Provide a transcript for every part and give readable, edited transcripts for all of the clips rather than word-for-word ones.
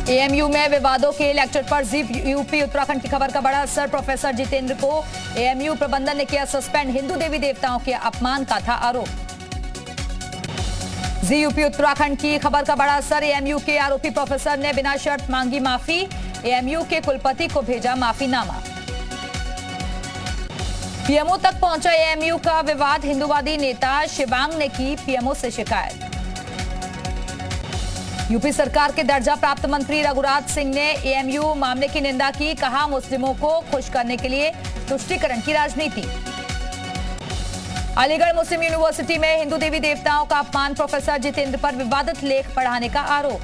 AMU में विवादों के लेक्चर पर यूपी उत्तराखंड की खबर का बड़ा असर। प्रोफेसर जितेंद्र को एएमयू प्रबंधन ने किया सस्पेंड। हिंदू देवी देवताओं के अपमान का था आरोप। यूपी उत्तराखंड की खबर का बड़ा असर। एएमयू के आरोपी प्रोफेसर ने बिना शर्त मांगी माफी। एएमयू के कुलपति को भेजा माफीनामा। पीएमओ तक पहुंचा एएमयू का विवाद। हिंदूवादी नेता शिवांग ने की पीएमओ से शिकायत। यूपी सरकार के दर्जा प्राप्त मंत्री रघुराज सिंह ने एएमयू मामले की निंदा की। कहा, मुस्लिमों को खुश करने के लिए तुष्टीकरण की राजनीति। अलीगढ़ मुस्लिम यूनिवर्सिटी में हिंदू देवी देवताओं का अपमान। प्रोफेसर जितेंद्र पर विवादित लेख पढ़ाने का आरोप।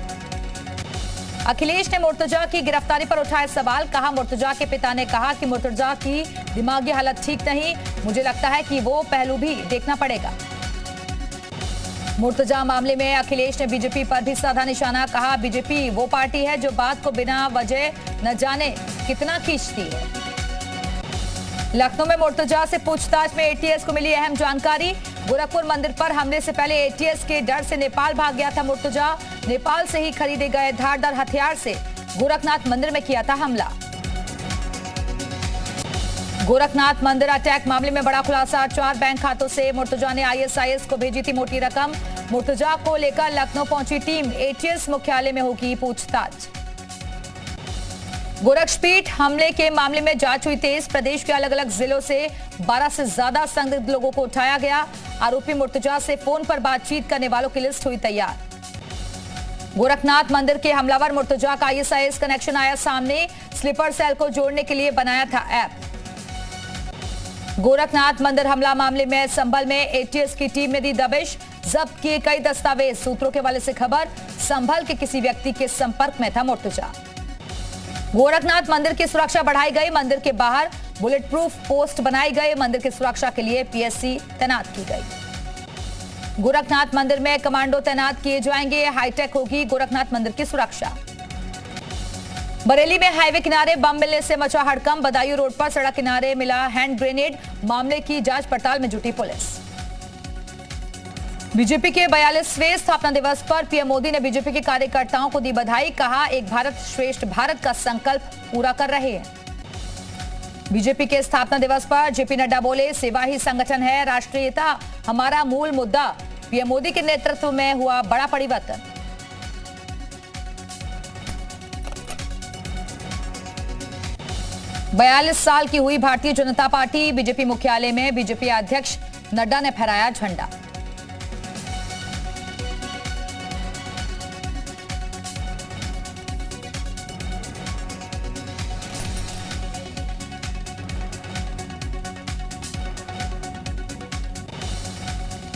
अखिलेश ने मुर्तजा की गिरफ्तारी पर उठाए सवाल। कहा, मुर्तजा के पिता ने कहा कि मुर्तजा की दिमागी हालत ठीक नहीं, मुझे लगता है कि वो पहलू भी देखना पड़ेगा। मुर्तजा मामले में अखिलेश ने बीजेपी पर भी साधा निशाना। कहा, बीजेपी वो पार्टी है जो बात को बिना वजह न जाने कितना खींचती है। लखनऊ में मुर्तजा से पूछताछ में एटीएस को मिली अहम जानकारी। गोरखपुर मंदिर पर हमले से पहले एटीएस के डर से नेपाल भाग गया था मुर्तजा। नेपाल से ही खरीदे गए धारदार हथियार से गोरखनाथ मंदिर में किया था हमला। गोरखनाथ मंदिर अटैक मामले में बड़ा खुलासा। 4 बैंक खातों से मुर्तजा ने आईएसआईएस को भेजी थी मोटी रकम। मुर्तजा को लेकर लखनऊ पहुंची टीम। एटीएस मुख्यालय में होगी पूछताछ। गोरक्षपीठ हमले के मामले में जांच हुई तेज। प्रदेश के अलग अलग जिलों से 12 से ज्यादा संदिग्ध लोगों को उठाया गया। आरोपी मुर्तजा से फोन पर बातचीत करने वालों की लिस्ट हुई तैयार। गोरखनाथ मंदिर के हमलावर मुर्तजा का आईएसआईएस कनेक्शन आया सामने। स्लीपर सेल को जोड़ने के लिए बनाया था ऐप। गोरखनाथ मंदिर हमला मामले में संभल में एटीएस की टीम ने दी दबिश। जब्त किए कई दस्तावेज। सूत्रों के हवाले से खबर, संभल के किसी व्यक्ति के संपर्क में था मुर्तजा। गोरखनाथ मंदिर की सुरक्षा बढ़ाई गई। मंदिर के बाहर बुलेट प्रूफ पोस्ट बनाई गई। मंदिर की सुरक्षा के लिए पीएससी तैनात की गई। गोरखनाथ मंदिर में कमांडो तैनात किए जाएंगे। हाईटेक होगी गोरखनाथ मंदिर की सुरक्षा। बरेली में हाईवे किनारे बम मिलने से मचा हड़कंप। बदायूं रोड पर सड़क किनारे मिला हैंड ग्रेनेड। मामले की जांच पड़ताल में जुटी पुलिस। बीजेपी के 42वें स्थापना दिवस पर पीएम मोदी ने बीजेपी के कार्यकर्ताओं को दी बधाई। कहा, एक भारत श्रेष्ठ भारत का संकल्प पूरा कर रहे हैं। बीजेपी के स्थापना दिवस पर जेपी नड्डा बोले, सेवा ही संगठन है, राष्ट्रीयता हमारा मूल मुद्दा। पीएम मोदी के नेतृत्व में हुआ बड़ा परिवर्तन। बयालीस साल की हुई भारतीय जनता पार्टी। बीजेपी मुख्यालय में बीजेपी अध्यक्ष नड्डा ने फहराया झंडा।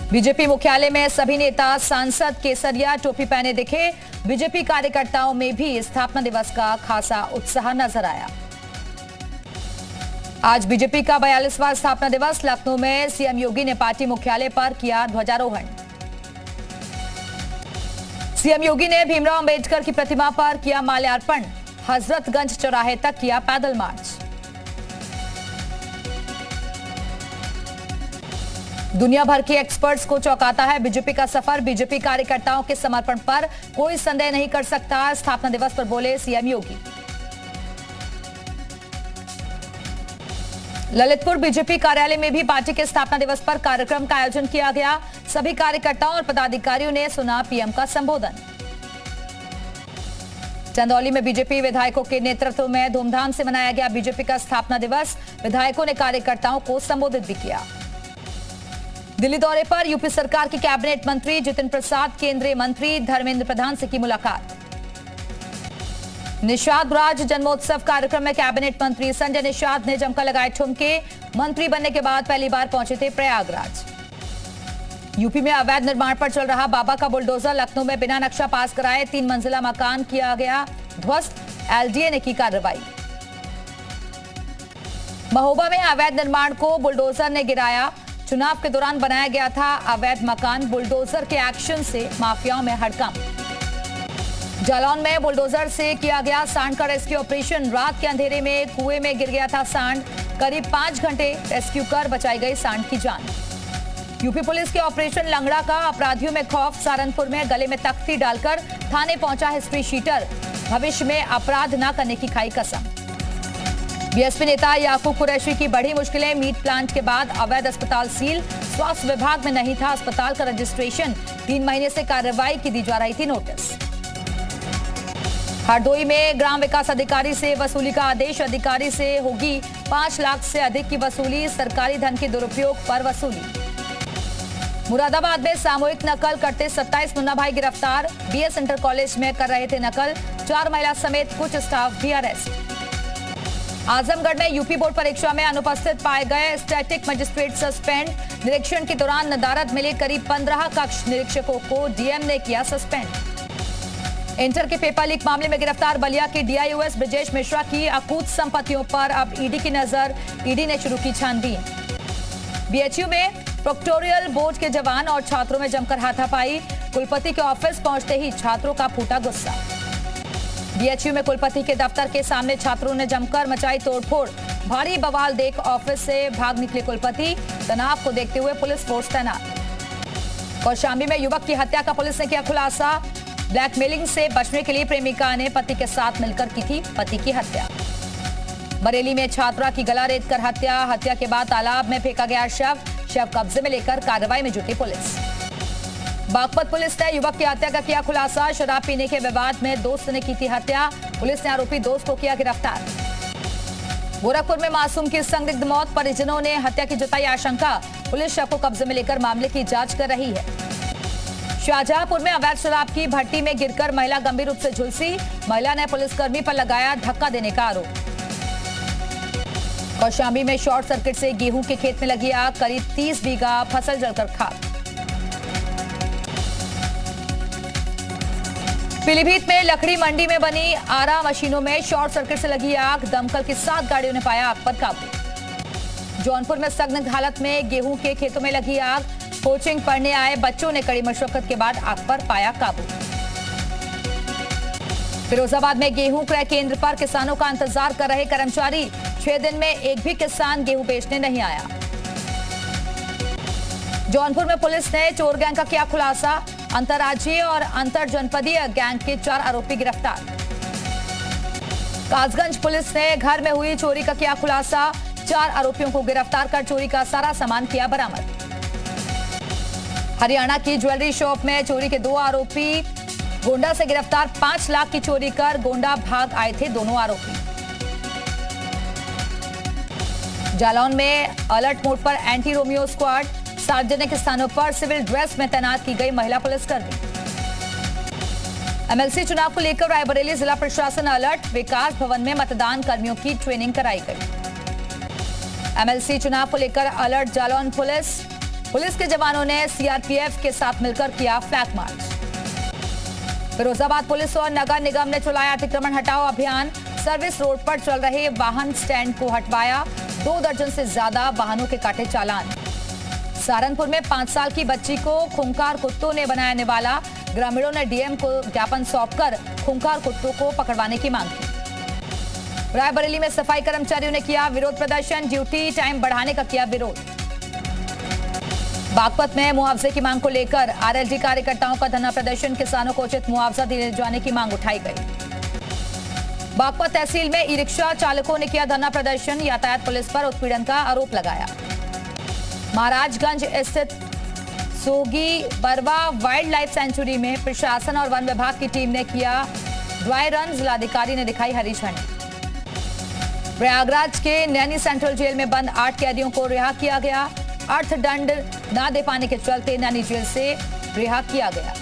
बीजेपी मुख्यालय में सभी नेता सांसद केसरिया टोपी पहने दिखे। बीजेपी कार्यकर्ताओं में भी स्थापना दिवस का खासा उत्साह नजर आया। आज बीजेपी का 42वां स्थापना दिवस। लखनऊ में सीएम योगी ने पार्टी मुख्यालय पर किया ध्वजारोहण। सीएम योगी ने भीमराव अंबेडकर की प्रतिमा पर किया माल्यार्पण। हजरतगंज चौराहे तक किया पैदल मार्च। दुनिया भर के एक्सपर्ट्स को चौंकाता है बीजेपी का सफर। बीजेपी कार्यकर्ताओं के समर्पण पर कोई संदेह नहीं कर सकता। स्थापना दिवस पर बोले सीएम योगी। ललितपुर बीजेपी कार्यालय में भी पार्टी के स्थापना दिवस पर कार्यक्रम का आयोजन किया गया। सभी कार्यकर्ताओं और पदाधिकारियों ने सुना पीएम का संबोधन। चंदौली में बीजेपी विधायकों के नेतृत्व में धूमधाम से मनाया गया बीजेपी का स्थापना दिवस। विधायकों ने कार्यकर्ताओं को संबोधित भी किया। दिल्ली दौरे पर यूपी सरकार के कैबिनेट मंत्री जितिन प्रसाद, केंद्रीय मंत्री धर्मेंद्र प्रधान से की मुलाकात। निषाद राज जन्मोत्सव कार्यक्रम में कैबिनेट मंत्री संजय निषाद ने जमकर लगाए ठुमके। मंत्री बनने के बाद पहली बार पहुंचे थे प्रयागराज। यूपी में अवैध निर्माण पर चल रहा बाबा का बुलडोजर। लखनऊ में बिना नक्शा पास कराए 3 मंजिला मकान किया गया ध्वस्त। एलडीए ने की कार्रवाई। महोबा में अवैध निर्माण को बुलडोजर ने गिराया। चुनाव के दौरान बनाया गया था अवैध मकान। बुलडोजर के एक्शन से माफियाओं में हड़कंप। जालौन में बुलडोजर से किया गया सांड का रेस्क्यू ऑपरेशन। रात के अंधेरे में कुएं में गिर गया था सांड। करीब 5 घंटे रेस्क्यू कर बचाई गई सांड की जान। यूपी पुलिस के ऑपरेशन लंगड़ा का अपराधियों में खौफ। सहारनपुर में गले में तख्ती डालकर थाने पहुंचा हिस्ट्री शीटर। भविष्य में अपराध न करने की खाई कसम। बीएसपी नेता याकूब कुरैशी की बढ़ी मुश्किलें, मीट प्लांट के बाद अवैध अस्पताल सील, स्वास्थ्य विभाग में नहीं था अस्पताल का रजिस्ट्रेशन, 3 महीने से कार्रवाई की दी जा रही थी नोटिस। हरदोई में ग्राम विकास अधिकारी से वसूली का आदेश, अधिकारी से होगी 5 लाख से अधिक की वसूली, सरकारी धन के दुरुपयोग पर वसूली। मुरादाबाद में सामूहिक नकल करते 27 मुन्ना भाई गिरफ्तार, बीएस इंटर कॉलेज में कर रहे थे नकल, 4 महिला समेत कुछ स्टाफ भी अरेस्ट। आजमगढ़ में यूपी बोर्ड परीक्षा में अनुपस्थित पाए गए स्टैटिक मजिस्ट्रेट सस्पेंड, निरीक्षण के दौरान नदारद मिले करीब 15 कक्ष निरीक्षकों को डीएम ने किया सस्पेंड। इंटर के पेपर लीक मामले में गिरफ्तार बलिया के डीआईओएस ब्रजेश मिश्रा की अकूत संपत्तियों पर अब ईडी की नजर, ईडी ने शुरू की छानबीन। बीएचयू में प्रोक्टोरियल बोर्ड के जवान और छात्रों में जमकर हाथापाई, कुलपति के ऑफिस पहुंचते ही छात्रों का फूटा गुस्सा। बीएचयू में कुलपति के दफ्तर के सामने छात्रों ने जमकर मचाई तोड़फोड़, भारी बवाल देख ऑफिस से भाग निकले कुलपति, तनाव को देखते हुए पुलिस फोर्स तैनात। कौशाम्बी में युवक की हत्या का पुलिस ने किया खुलासा, ब्लैकमेलिंग से बचने के लिए प्रेमिका ने पति के साथ मिलकर की थी पति की हत्या। बरेली में छात्रा की गला रेत कर हत्या, हत्या के बाद तालाब में फेंका गया शव कब्जे में लेकर कार्रवाई में जुटी पुलिस। बागपत पुलिस ने युवक की हत्या का किया खुलासा, शराब पीने के विवाद में दोस्त ने की थी हत्या, पुलिस ने आरोपी दोस्त को किया गिरफ्तार। गोरखपुर में मासूम की संदिग्ध मौत, परिजनों ने हत्या की जताई आशंका, पुलिस शव को कब्जे में लेकर मामले की जांच कर रही है। शाहजहांपुर में अवैध शराब की भट्टी में गिरकर महिला गंभीर रूप से झुलसी, महिला ने पुलिसकर्मी पर लगाया धक्का देने का आरोप। कौशाम्बी में शॉर्ट सर्किट से गेहूं के खेत में लगी आग, करीब 30 बीघा फसल जलकर खाक। पीलीभीत में लकड़ी मंडी में बनी आरा मशीनों में शॉर्ट सर्किट से लगी आग, दमकल की 7 गाड़ियों ने पाया आग पर काबू। जौनपुर में संदिग्ध हालत में गेहूं के खेतों में लगी आग, कोचिंग पढ़ने आए बच्चों ने कड़ी मशक्कत के बाद आग पर पाया काबू। फिरोजाबाद में गेहूं क्रय केंद्र पर किसानों का इंतजार कर रहे कर्मचारी, 6 दिन में एक भी किसान गेहूं बेचने नहीं आया। जौनपुर में पुलिस ने चोर गैंग का किया खुलासा, अंतर्राज्यीय और अंतर जनपदीय गैंग के 4 आरोपी गिरफ्तार। कासगंज पुलिस ने घर में हुई चोरी का किया खुलासा, 4 आरोपियों को गिरफ्तार कर चोरी का सारा सामान किया बरामद। हरियाणा की ज्वेलरी शॉप में चोरी के 2 आरोपी गोंडा से गिरफ्तार, 5 लाख की चोरी कर गोंडा भाग आए थे दोनों आरोपी। जालौन में अलर्ट मोड पर एंटी रोमियो स्क्वाड, सार्वजनिक स्थानों पर सिविल ड्रेस में तैनात की गई महिला पुलिसकर्मी। एमएलसी चुनाव को लेकर रायबरेली जिला प्रशासन अलर्ट, विकास भवन में मतदान कर्मियों की ट्रेनिंग कराई गई। एमएलसी चुनाव को लेकर अलर्ट जालौन पुलिस के जवानों ने सीआरपीएफ के साथ मिलकर किया फ्लैग मार्च। फिरोजाबाद पुलिस और नगर निगम ने चलाया अतिक्रमण हटाओ अभियान, सर्विस रोड पर चल रहे वाहन स्टैंड को हटवाया, 2 दर्जन से ज्यादा वाहनों के काटे चालान। सहारनपुर में 5 साल की बच्ची को खूंखार कुत्तों ने बनाया निवाला, ग्रामीणों ने डीएम को ज्ञापन सौंपकर खूंखार कुत्तों को पकड़वाने की मांग की। रायबरेली में सफाई कर्मचारियों ने किया विरोध प्रदर्शन, ड्यूटी टाइम बढ़ाने का किया विरोध। बागपत में मुआवजे की मांग को लेकर आरएलडी कार्यकर्ताओं का धरना प्रदर्शन, किसानों को उचित मुआवजा दिए जाने की मांग उठाई गई। बागपत तहसील में ई रिक्शा चालकों ने किया धरना प्रदर्शन, यातायात पुलिस पर उत्पीड़न का आरोप लगाया। महाराजगंज स्थित सोगी बरवा वाइल्ड लाइफ सेंचुरी में प्रशासन और वन विभाग की टीम ने किया ड्राई रन, जिलाधिकारी ने दिखाई हरी झंडी। प्रयागराज के नैनी सेंट्रल जेल में बंद 8 कैदियों को रिहा किया गया, अर्थदंड न दे पाने के चलते नैनी जेल से रिहा किया गया।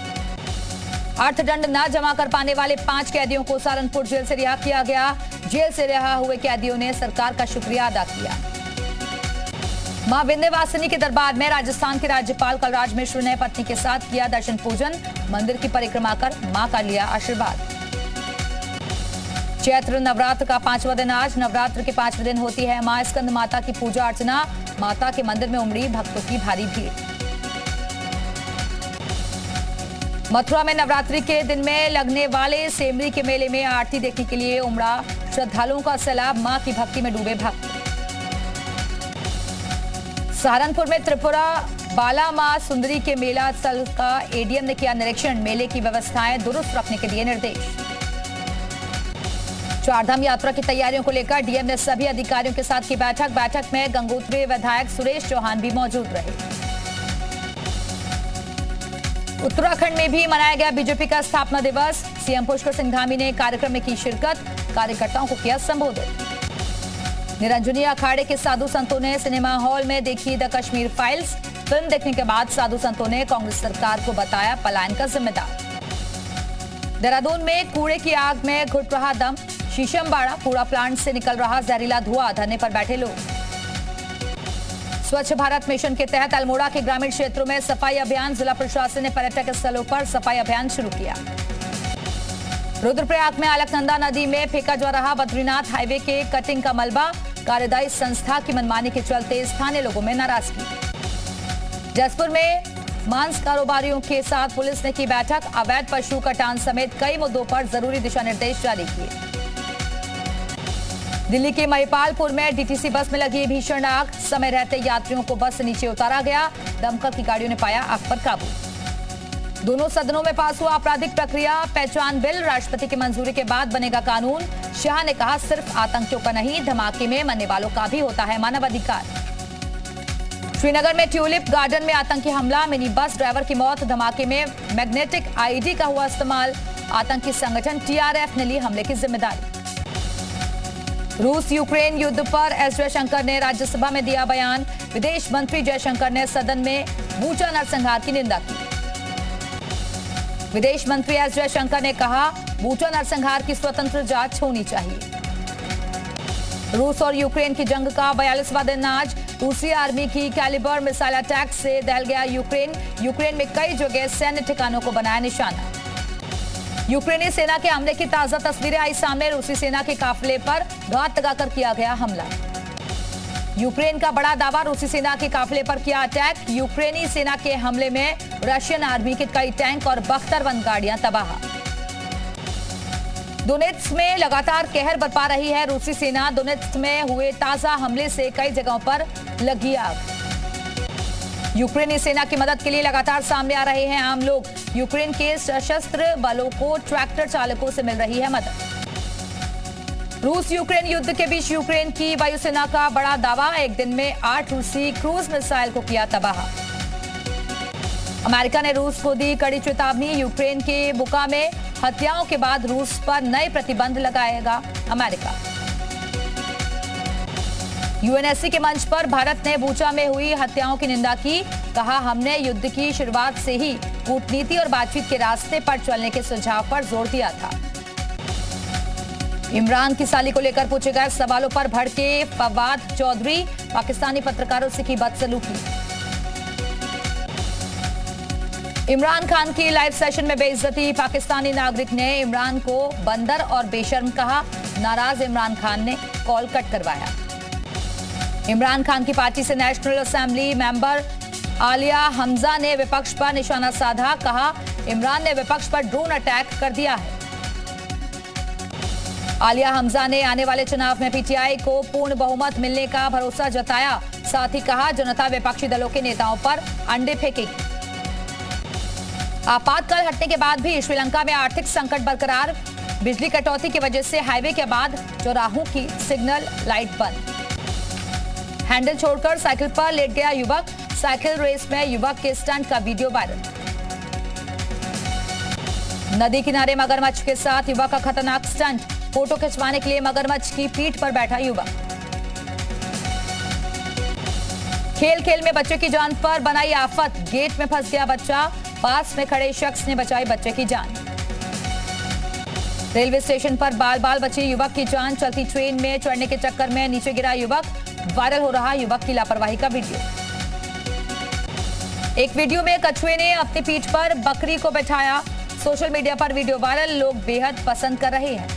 अर्थदंड न जमा कर पाने वाले 5 कैदियों को सहारनपुर जेल से रिहा किया गया। जेल से रिहा हुए कैदियों ने सरकार का शुक्रिया अदा किया। मां विंध्यवासिनी के दरबार में राजस्थान के राज्यपाल कलराज मिश्र ने पत्नी के साथ किया दर्शन पूजन, मंदिर की परिक्रमा कर मां का लिया आशीर्वाद। चैत्र नवरात्र का 5वां दिन आज, नवरात्र के 5वें दिन होती है मां स्कंद माता की पूजा अर्चना, माता के मंदिर में उमड़ी भक्तों की भारी भीड़। मथुरा में नवरात्रि के दिन में लगने वाले सेमरी के मेले में आरती देखने के लिए उमड़ा श्रद्धालुओं का सैलाब, मां की भक्ति में डूबे भक्त। सहारनपुर में त्रिपुरा बाला मां सुंदरी के मेला स्थल का एडीएम ने किया निरीक्षण, मेले की व्यवस्थाएं दुरुस्त रखने के दिए निर्देश। चारधाम यात्रा की तैयारियों को लेकर डीएम ने सभी अधिकारियों के साथ की बैठक में गंगोत्री विधायक सुरेश चौहान भी मौजूद रहे। उत्तराखंड में भी मनाया गया बीजेपी का स्थापना दिवस। सीएम पुष्कर सिंह धामी ने कार्यक्रम में की शिरकत, कार्यकर्ताओं को किया संबोधित। निरंजनी अखाड़े के साधु संतों ने सिनेमा हॉल में देखी द कश्मीर फाइल्स। फिल्म देखने के बाद साधु संतों ने कांग्रेस सरकार को बताया पलायन का जिम्मेदार। देहरादून में कूड़े की आग में घुट रहा दम। शीशमबाड़ा कूड़ा प्लांट से निकल रहा जहरीला धुआं, धरने पर बैठे लोग। स्वच्छ भारत मिशन के तहत अल्मोड़ा के ग्रामीण क्षेत्रों में सफाई अभियान। जिला प्रशासन ने पर्यटक स्थलों पर सफाई अभियान शुरू किया। रुद्रप्रयाग में अलकनंदा नदी में फेंका जा रहा बद्रीनाथ हाईवे के कटिंग का मलबा। कार्यदायी संस्था की मनमानी के चलते स्थानीय लोगों में नाराजगी। जसपुर में मांस कारोबारियों के साथ पुलिस ने की बैठक। अवैध पशु कटान समेत कई मुद्दों पर जरूरी दिशा निर्देश जारी किए। दिल्ली के महिपालपुर में डीटीसी बस में लगी भीषण आग। समय रहते यात्रियों को बस से नीचे उतारा गया। दमकल की गाड़ियों ने पाया आग पर काबू। दोनों सदनों में पास हुआ आपराधिक प्रक्रिया पहचान बिल। राष्ट्रपति की मंजूरी के बाद बनेगा कानून। शाह ने कहा सिर्फ आतंकियों का नहीं, धमाके में मरने वालों का भी होता है मानवाधिकार। श्रीनगर में ट्यूलिप गार्डन में आतंकी हमला। मिनी बस ड्राइवर की मौत। धमाके में मैग्नेटिक आईडी का हुआ इस्तेमाल। आतंकी संगठन टीआरएफ ने ली हमले की जिम्मेदारी। रूस यूक्रेन युद्ध पर एस जयशंकर ने राज्यसभा में दिया बयान। विदेश मंत्री जयशंकर ने सदन में बूचा नरसंहार की निंदा की। विदेश मंत्री एस जयशंकर ने कहा बूचा नरसंहार की स्वतंत्र जांच होनी चाहिए। रूस और यूक्रेन की जंग का 42वां दिन आज। रूसी आर्मी की कैलिबर मिसाइल अटैक से दहल गया यूक्रेन में कई जगह सैन्य ठिकानों को बनाया निशाना। यूक्रेनी सेना के हमले की ताजा तस्वीरें आई सामने। रूसी सेना के काफिले पर घात लगाकर किया गया हमला। यूक्रेन का बड़ा दावा, रूसी सेना के काफिले पर किया अटैक। यूक्रेनी सेना के हमले में रशियन आर्मी के कई टैंक और 72 गाड़ियां तबाह। दोनेत्स्क में लगातार कहर बरपा रही है रूसी सेना। दोनेत्स्क में हुए ताजा हमले से कई जगहों पर लगी आग। यूक्रेनी सेना की मदद के लिए लगातार सामने आ रहे हैं आम लोग। यूक्रेन के सशस्त्र बलों को ट्रैक्टर चालकों से मिल रही है मदद। रूस यूक्रेन युद्ध के बीच यूक्रेन की वायुसेना का बड़ा दावा। एक दिन में 8 रूसी क्रूज मिसाइल को किया तबाह। अमेरिका ने रूस को दी कड़ी चेतावनी। यूक्रेन के बुका में हत्याओं के बाद रूस पर नए प्रतिबंध लगाएगा अमेरिका। यूएनएससी के मंच पर भारत ने बूचा में हुई हत्याओं की निंदा की। कहा हमने युद्ध की शुरुआत से ही कूटनीति और बातचीत के रास्ते पर चलने के सुझाव पर जोर दिया था। इमरान की साली को लेकर पूछे गए सवालों पर भड़के फवाद चौधरी। पाकिस्तानी पत्रकारों से की बदसलूकी। इमरान खान की लाइव सेशन में बेइज्जती। पाकिस्तानी नागरिक ने इमरान को बंदर और बेशर्म कहा। नाराज इमरान खान ने कॉल कट करवाया। इमरान खान की पार्टी से national assembly member Alia Hamza ने विपक्ष पर निशाना साधा। कहा इमरान ने विपक्ष पर ड्रोन अटैक कर दिया है। आलिया हमजा ने आने वाले चुनाव में पीटीआई को पूर्ण बहुमत मिलने का भरोसा जताया। साथ ही कहा जनता विपक्षी दलों के नेताओं पर अंडे फेंकेगी। आपातकाल हटने के बाद भी श्रीलंका में आर्थिक संकट बरकरार। बिजली कटौती की वजह से हाईवे के बाद चौराहों की सिग्नल लाइट बंद। हैंडल छोड़कर साइकिल पर लेट गया युवक। साइकिल रेस में युवक के स्टंट का वीडियो वायरल। नदी किनारे मगरमच्छ के साथ युवक का खतरनाक स्टंट। फोटो खिंचवाने के लिए मगरमच्छ की पीठ पर बैठा युवक। खेल खेल में बच्चे की जान पर बनाई आफत। गेट में फंस गया बच्चा। पास में खड़े शख्स ने बचाई बच्चे की जान। रेलवे स्टेशन पर बाल बाल बची युवक की जान। चलती ट्रेन में चढ़ने के चक्कर में नीचे गिरा युवक। वायरल हो रहा युवक की लापरवाही का वीडियो। एक वीडियो में कछुए ने अपनी पीठ पर बकरी को बैठाया। सोशल मीडिया पर वीडियो वायरल। लोग बेहद पसंद कर रहे हैं।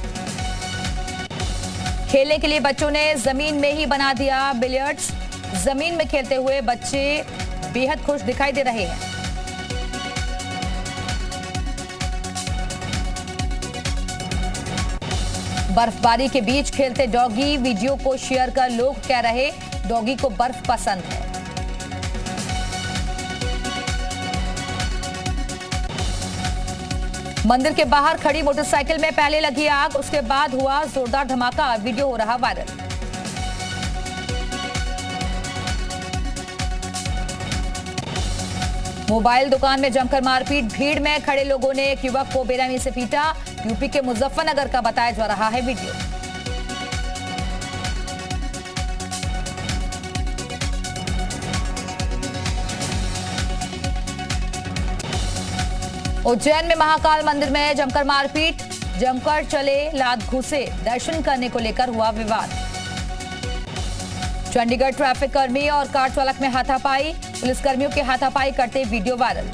खेलने के लिए बच्चों ने जमीन में ही बना दिया बिलियर्ड्स। जमीन में खेलते हुए बच्चे बेहद खुश दिखाई दे रहे हैं। बर्फबारी के बीच खेलते डॉगी। वीडियो को शेयर कर लोग कह रहे डॉगी को बर्फ पसंद है। मंदिर के बाहर खड़ी मोटरसाइकिल में पहले लगी आग, उसके बाद हुआ जोरदार धमाका। वीडियो हो रहा वायरल। मोबाइल दुकान में जमकर मारपीट, भीड़ में खड़े लोगों ने एक युवक को बेरहमी से पीटा। यूपी के मुजफ्फरनगर का बताया जा रहा है वीडियो। उज्जैन में महाकाल मंदिर में जमकर मारपीट, जमकर चले लात घुसे, दर्शन करने को लेकर हुआ विवाद। चंडीगढ़ ट्रैफिक कर्मी और कार चालक में हाथापाई, पुलिसकर्मियों के हाथापाई करते वीडियो वायरल।